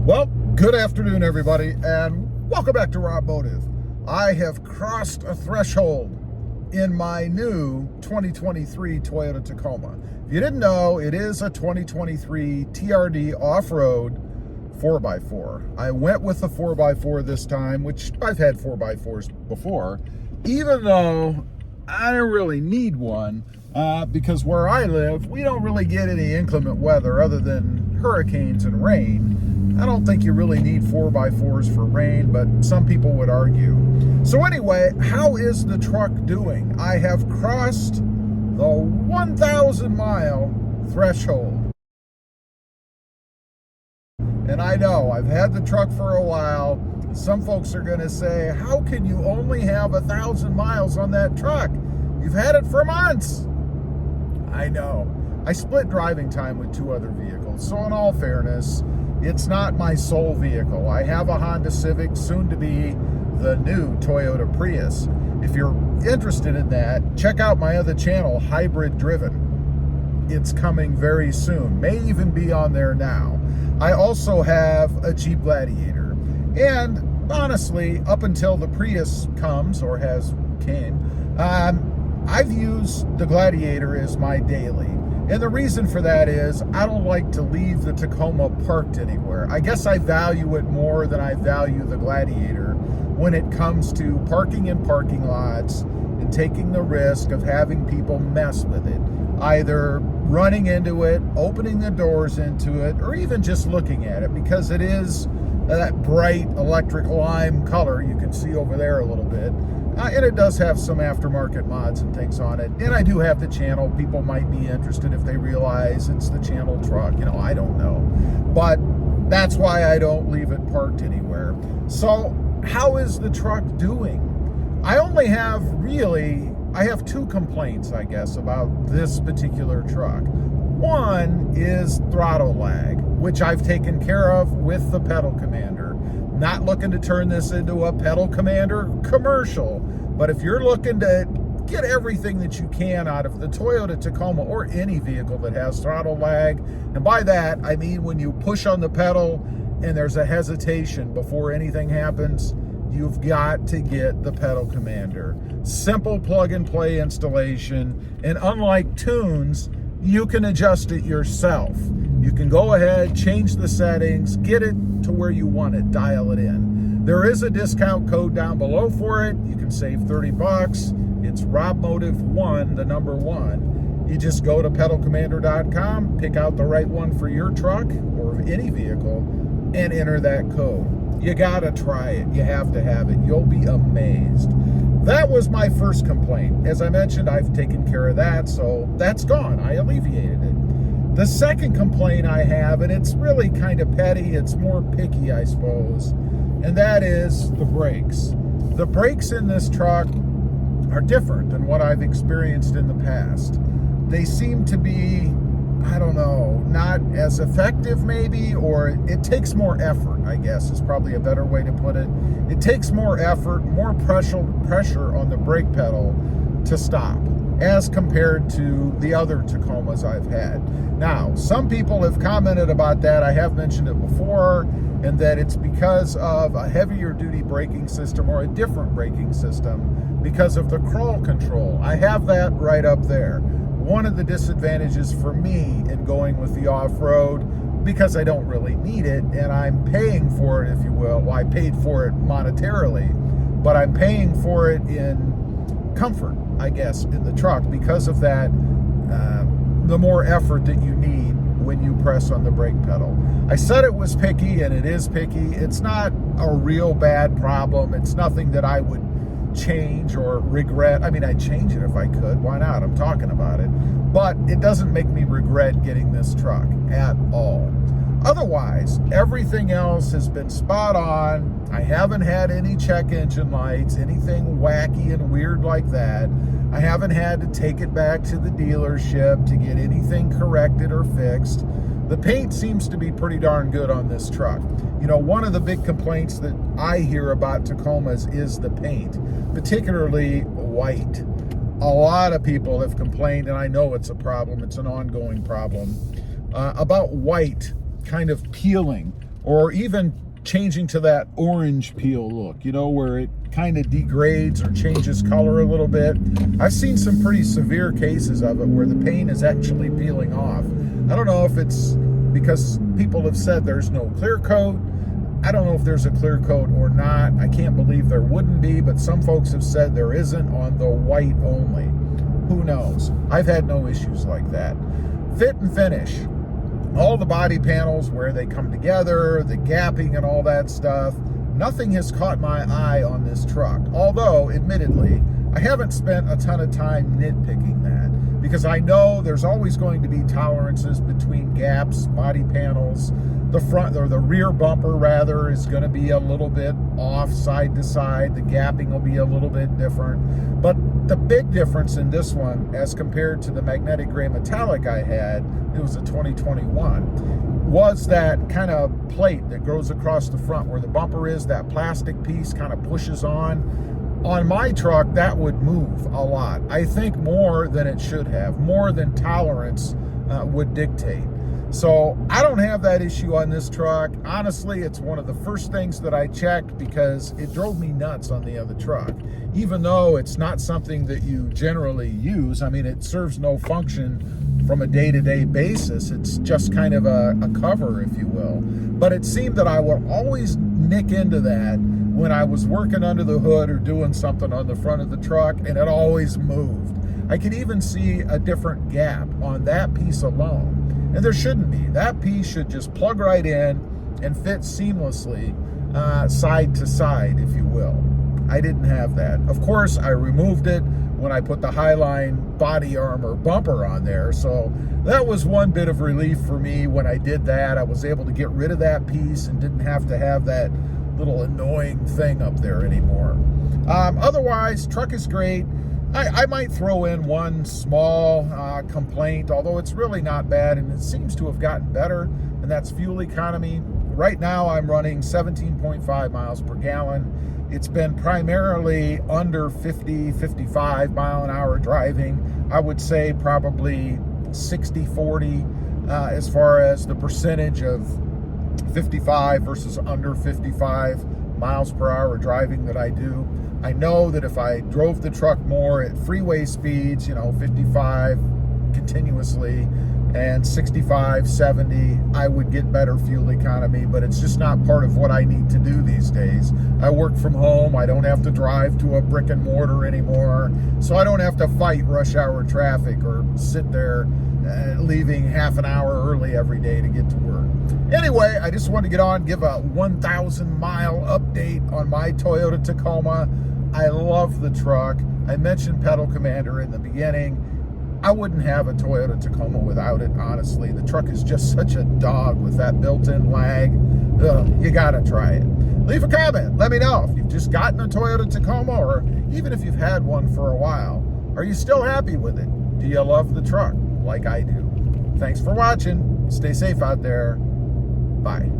Well, good afternoon, everybody, and welcome back to RobMotive. I have crossed a threshold in my new 2023 Toyota Tacoma. If you didn't know, it is a 2023 TRD off-road 4x4. I went with the 4x4 this time, which I've had 4x4s before, even though I don't really need one because where I live, we don't really get any inclement weather other than hurricanes and rain. I don't think you really need 4x4s for rain, but some people would argue. So anyway, how is the truck doing? I have crossed the 1,000 mile threshold. And I know, I've had the truck for a while. Some folks are gonna say, how can you only have 1,000 miles on that truck? You've had it for months. I know. I split driving time with two other vehicles. So in all fairness, it's not my sole vehicle. I have a Honda Civic, soon to be the new Toyota Prius. If you're interested in that, check out my other channel, Hybrid Driven. It's coming very soon, may even be on there now. I also have a Jeep Gladiator. And honestly, up until the Prius comes, or came, I've used the Gladiator as my daily. And the reason for that is I don't like to leave the Tacoma parked anywhere. I guess I value it more than I value the Gladiator when it comes to parking in parking lots and taking the risk of having people mess with it, either running into it, opening the doors into it, or even just looking at it, because it is that bright electric lime color you can see over there a little bit. And it does have some aftermarket mods and things on it. And I do have the channel. People might be interested if they realize it's the channel truck. You know, I don't know. But that's why I don't leave it parked anywhere. So how is the truck doing? I have two complaints, I guess, about this particular truck. One is throttle lag, which I've taken care of with the pedal commander. Not looking to turn this into a pedal commander commercial, but if you're looking to get everything that you can out of the Toyota Tacoma or any vehicle that has throttle lag, and by that I mean when you push on the pedal and there's a hesitation before anything happens, you've got to get the pedal commander. Simple plug and play installation, and unlike tunes, you can adjust it yourself. You can go ahead, change the settings, get it to where you want it, dial it in. There is a discount code down below for it. You can save 30 bucks. It's RobMotive1, the number 1. You just go to pedalcommander.com, pick out the right one for your truck or any vehicle, and enter that code. You gotta try it. You have to have it. You'll be amazed. That was my first complaint. As I mentioned, I've taken care of that, so that's gone. I alleviated it. The second complaint I have, and it's really kind of petty, it's more picky, I suppose, and that is the brakes. The brakes in this truck are different than what I've experienced in the past. They seem to be, I don't know, not as effective maybe, or it takes more effort, I guess is probably a better way to put it. It takes more effort, more pressure on the brake pedal to stop, as compared to the other Tacomas I've had. Now, some people have commented about that. I have mentioned it before, and that it's because of a heavier duty braking system or a different braking system because of the crawl control. I have that right up there. One of the disadvantages for me in going with the off-road, because I don't really need it, and I'm paying for it, if you will. Well, I paid for it monetarily, but I'm paying for it in comfort, I guess, in the truck because of that, the more effort that you need when you press on the brake pedal. I said it was picky, and it is picky. It's not a real bad problem. It's nothing that I would change or regret. I mean, I'd change it if I could. Why not? I'm talking about it. But it doesn't make me regret getting this truck at all. Otherwise, everything else has been spot on. I haven't had any check engine lights, anything wacky and weird like that. I haven't had to take it back to the dealership to get anything corrected or fixed. The paint seems to be pretty darn good on this truck. You know, one of the big complaints that I hear about Tacomas is the paint, particularly white. A lot of people have complained, and I know it's a problem, it's an ongoing problem, about white kind of peeling or even changing to that orange peel look, you know, where it kind of degrades or changes color a little bit. I've seen some pretty severe cases of it where the paint is actually peeling off. I don't know if it's because people have said there's no clear coat. I don't know if there's a clear coat or not. I can't believe there wouldn't be, but some folks have said there isn't on the white only. Who knows? I've had no issues like that. Fit and finish. All the body panels where they come together, the gapping and all that stuff, nothing has caught my eye on this truck. Although, admittedly, I haven't spent a ton of time nitpicking that because I know there's always going to be tolerances between gaps, body panels. The front or the rear bumper rather is going to be a little bit off side to side. The gapping will be a little bit different. But the big difference in this one as compared to the magnetic gray metallic I had, it was a 2021, was that kind of plate that goes across the front where the bumper is, that plastic piece kind of pushes on. On my truck, that would move a lot. I think more than it should have, more than tolerance would dictate. So I don't have that issue on this truck. Honestly, it's one of the first things that I checked because it drove me nuts on the other truck. Even though it's not something that you generally use, I mean, it serves no function from a day-to-day basis. It's just kind of a cover, if you will. But it seemed that I would always nick into that when I was working under the hood or doing something on the front of the truck, and it always moved. I could even see a different gap on that piece alone. And there shouldn't be. That piece should just plug right in and fit seamlessly side to side, if you will. I didn't have that. Of course, I removed it when I put the Highline body armor bumper on there. So that was one bit of relief for me when I did that. I was able to get rid of that piece and didn't have to have that little annoying thing up there anymore. Otherwise, truck is great. I might throw in one small complaint, although it's really not bad, and it seems to have gotten better, and that's fuel economy. Right now, I'm running 17.5 miles per gallon. It's been primarily under 50, 55 mile an hour driving. I would say probably 60-40 as far as the percentage of 55 versus under 55 miles per hour driving that I do. I know that if I drove the truck more at freeway speeds, 55 continuously and 65, 70, I would get better fuel economy, but it's just not part of what I need to do these days. I work from home. I don't have to drive to a brick and mortar anymore, so I don't have to fight rush hour traffic or sit there leaving half an hour early every day to get to work. Anyway, I just wanted to get on, give a 1,000 mile update on my Toyota Tacoma. I love the truck. I mentioned Pedal Commander in the beginning. I wouldn't have a Toyota Tacoma without it, honestly. The truck is just such a dog with that built-in lag. You gotta try it. Leave a comment. Let me know if you've just gotten a Toyota Tacoma, or even if you've had one for a while. Are you still happy with it? Do you love the truck like I do? Thanks for watching. Stay safe out there. Bye.